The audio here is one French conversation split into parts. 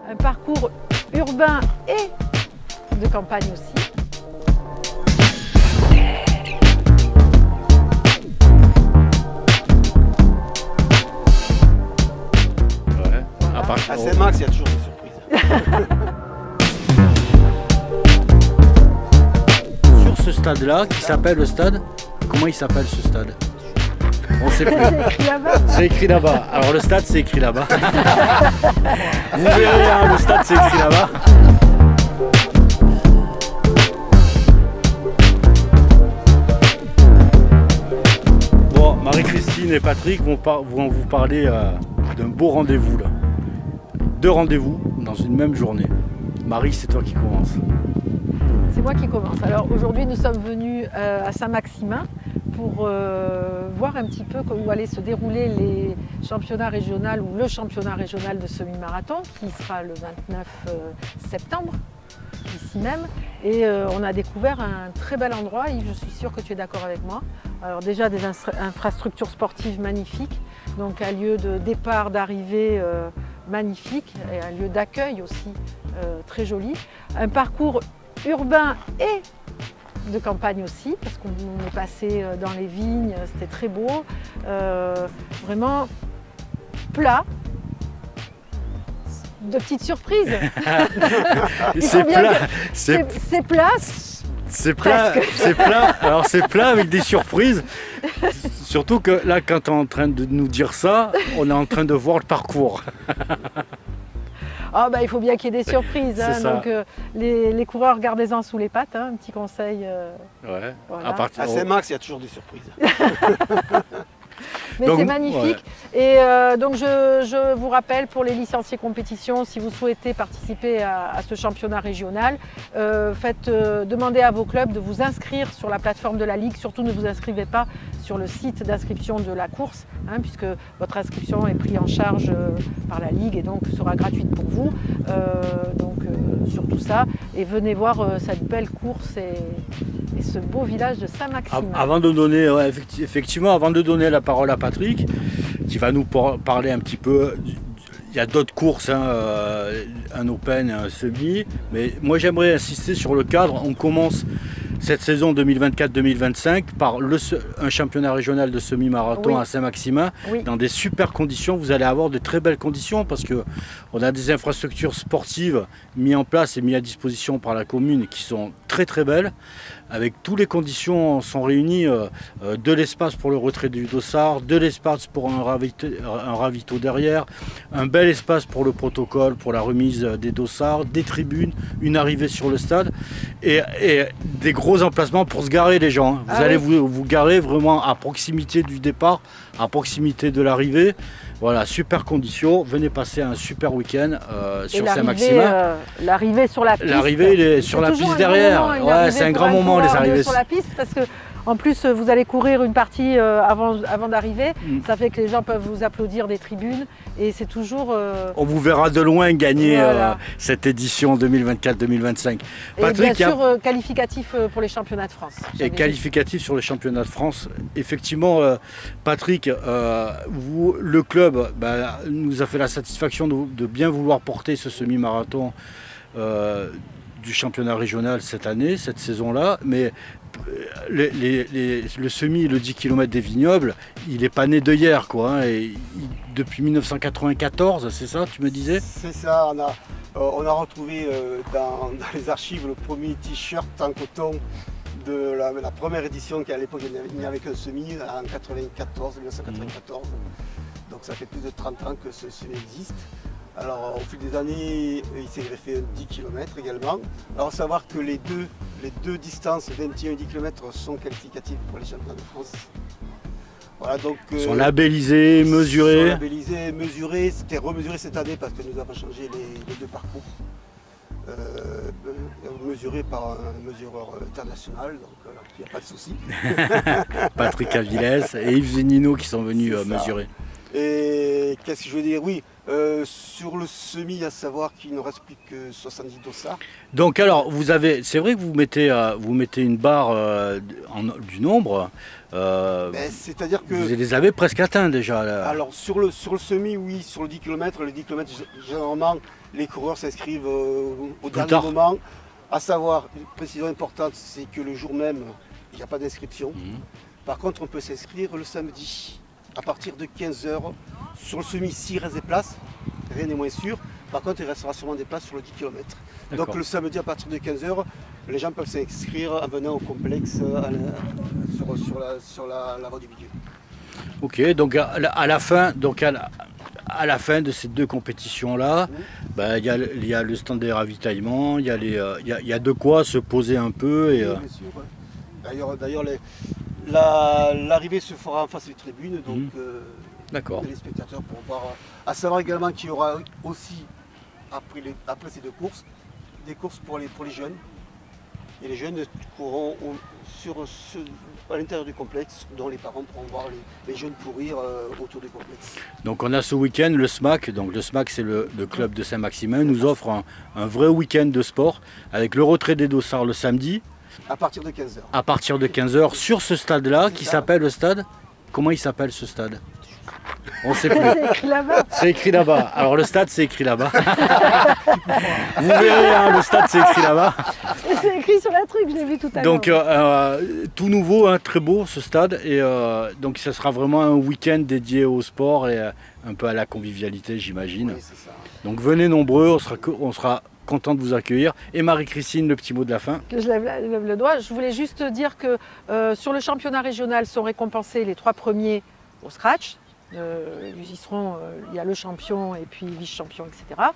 Un parcours urbain et de campagne aussi. Ouais. Voilà. À Saint-Max, il y a toujours des surprises. Sur ce stade-là, qui s'appelle le stade, comment il s'appelle ce stade? On sait plus. C'est écrit là-bas. C'est écrit là-bas. Alors le stade, c'est écrit là-bas. Vous verrez, hein, le stade, c'est écrit là-bas. Bon, Marie-Christine et Patrick vont vous parler d'un beau rendez-vous là. 2 rendez-vous dans une même journée. Marie, c'est toi qui commence. C'est moi qui commence. Alors aujourd'hui, nous sommes venus à Saint-Maximin pour voir un petit peu où allaient se dérouler les championnats régionaux ou le championnat régional de semi-marathon qui sera le 29 septembre, ici même. Et on a découvert un très bel endroit. Yves, je suis sûre que tu es d'accord avec moi. Alors déjà des infrastructures sportives magnifiques, donc un lieu de départ, d'arrivée magnifique et un lieu d'accueil aussi très joli. Un parcours urbain et de campagne aussi, parce qu'on est passé dans les vignes, c'était très beau, vraiment plat, de petites surprises. C'est plat, C'est plat. c'est plat, c'est plat. Alors c'est plat avec des surprises. Surtout que là, quand tu es en train de nous dire ça, on est en train de voir le parcours. Ah bah, il faut bien qu'il y ait des surprises, hein, donc les coureurs, gardez-en sous les pattes, hein, un petit conseil. Ouais. Voilà. À Saint-Max, il y a toujours des surprises. Mais c'est magnifique. Ouais. Et donc je vous rappelle, pour les licenciés compétition, si vous souhaitez participer à ce championnat régional, demandez à vos clubs de vous inscrire sur la plateforme de la Ligue. Surtout ne vous inscrivez pas sur le site d'inscription de la course, hein, puisque votre inscription est prise en charge par la Ligue et donc sera gratuite pour vous. Surtout ça, et venez voir cette belle course et ce beau village de Saint-Maximin. Avant de donner, ouais, effectivement, avant de donner la parole à Patrick, qui va nous parler un petit peu. Il y a d'autres courses, hein, un open, un semi, mais moi j'aimerais insister sur le cadre. On commence cette saison 2024-2025 par un championnat régional de semi-marathon à Saint-Maximin, dans des super conditions. Vous allez avoir de très belles conditions parce qu'on a des infrastructures sportives mises en place et mises à disposition par la commune qui sont très très belles. Avec toutes les conditions sont réunies, de l'espace pour le retrait du dossard, de l'espace pour un ravito derrière, un bel espace pour le protocole, pour la remise des dossards, des tribunes, une arrivée sur le stade et des gros emplacements pour se garer les gens. Vous allez vous garer vraiment à proximité du départ, à proximité de l'arrivée. Voilà, super conditions, venez passer un super week-end sur Saint-Maximin. L'arrivée sur la piste. L'arrivée sur la piste derrière. Ouais, c'est un grand moment les arrivées sur la piste parce que en plus vous allez courir une partie avant d'arriver. Ça fait que les gens peuvent vous applaudir des tribunes et c'est toujours. On vous verra de loin gagner cette édition 2024-2025. Et bien sûr qualificatif pour les championnats de France. Et qualificatif sur les championnats de France. Effectivement, Patrick, le club nous a fait la satisfaction de bien vouloir porter ce semi-marathon du championnat régional cette année, cette saison-là, mais le semi, le 10 km des vignobles, il n'est pas né de hier, quoi. Hein, depuis 1994, c'est ça, tu me disais? C'est ça, on a retrouvé dans les archives le premier t-shirt en coton de la première édition qui à l'époque il n'y avait qu'un semi en 1994. Donc ça fait plus de 30 ans que ce semi existe. Alors au fil des années, il s'est greffé un 10 km également. Alors savoir que les deux distances, 21 et 10 km, sont qualificatives pour les championnats de France. Voilà, donc, ils sont labellisés, mesurés. Ils sont labellisés, mesurés. C'était remesuré cette année parce que nous avons changé les deux parcours. Mesuré par un mesureur international, donc il n'y a pas de souci. Patrick Avilés et Yves Zénino qui sont venus mesurer. Et qu'est-ce que je veux dire? Oui, Sur le semi, à savoir qu'il ne reste plus que 70 dossards. Donc alors, c'est vrai que vous mettez une barre du nombre. C'est-à-dire que... Vous les avez presque atteints déjà. Là. Alors sur le semi, oui, sur le 10 km, généralement, les coureurs s'inscrivent au dernier moment. À savoir, une précision importante, c'est que le jour même, il n'y a pas d'inscription. Par contre, on peut s'inscrire le samedi à partir de 15 h. Sur le semi, s'il reste des places, rien n'est moins sûr. Par contre, il restera sûrement des places sur le 10 km. Donc le samedi à partir de 15 h, les gens peuvent s'inscrire en venant au complexe sur la voie du milieu. Ok, donc à la fin de ces deux compétitions-là, il y a le stand des ravitaillements, il y a de quoi se poser un peu. Et, oui, bien sûr. D'ailleurs, l'arrivée se fera en face des tribunes, donc les spectateurs pourront voir. À savoir également qu'il y aura aussi, après ces deux courses, des courses pour les jeunes. Et les jeunes courront à l'intérieur du complexe, dont les parents pourront voir les jeunes courir autour du complexe. Donc on a ce week-end le SMAC, donc le SMAC c'est le club de Saint-Maximin, nous offre un vrai week-end de sport avec le retrait des dossards le samedi. À partir de 15 h. À partir de 15 h sur ce stade-là, qui s'appelle le stade. Comment il s'appelle ce stade? On ne sait plus. C'est écrit là-bas. C'est écrit là-bas. Alors le stade c'est écrit là-bas. Vous verrez, hein, le stade c'est écrit là-bas. C'est écrit sur la truc, je l'ai vu tout à l'heure. Donc tout nouveau, hein, très beau ce stade. Et donc ça sera vraiment un week-end dédié au sport et un peu à la convivialité, j'imagine. Oui, c'est ça. Donc venez nombreux, on sera content de vous accueillir. Et Marie-Christine, le petit mot de la fin. Que je lève le doigt. Je voulais juste dire que sur le championnat régional sont récompensés les 3 premiers au scratch. Il y a le champion et puis vice-champion, etc.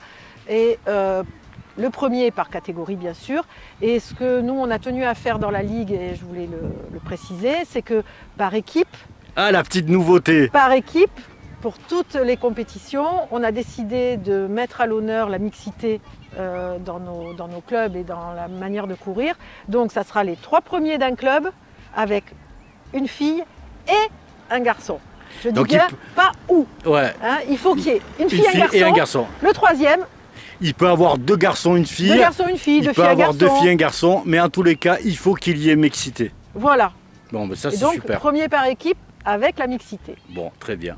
Et le premier par catégorie, bien sûr. Et ce que nous, on a tenu à faire dans la Ligue, et je voulais le préciser, c'est que par équipe... Ah, la petite nouveauté! Par équipe, pour toutes les compétitions, on a décidé de mettre à l'honneur la mixité dans nos clubs et dans la manière de courir. Donc, ça sera les 3 premiers d'un club avec une fille et un garçon. Je dis bien, pas où. Ouais. Hein, il faut qu'il y ait une fille et un garçon. Le troisième. Il peut avoir 2 garçons, une fille. 2 garçons, une fille, 2 filles, un garçon. Il peut avoir 2 filles, un garçon. Mais en tous les cas, il faut qu'il y ait mixité. Voilà. Bon, ben ça c'est super. Donc, premier par équipe avec la mixité. Bon, très bien.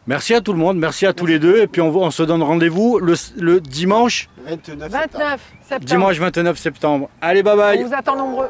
Merci à tout le monde, merci à tous les deux. Et puis on se donne rendez-vous le dimanche 29 septembre. Dimanche 29 septembre. Allez, bye bye. On vous attend nombreux.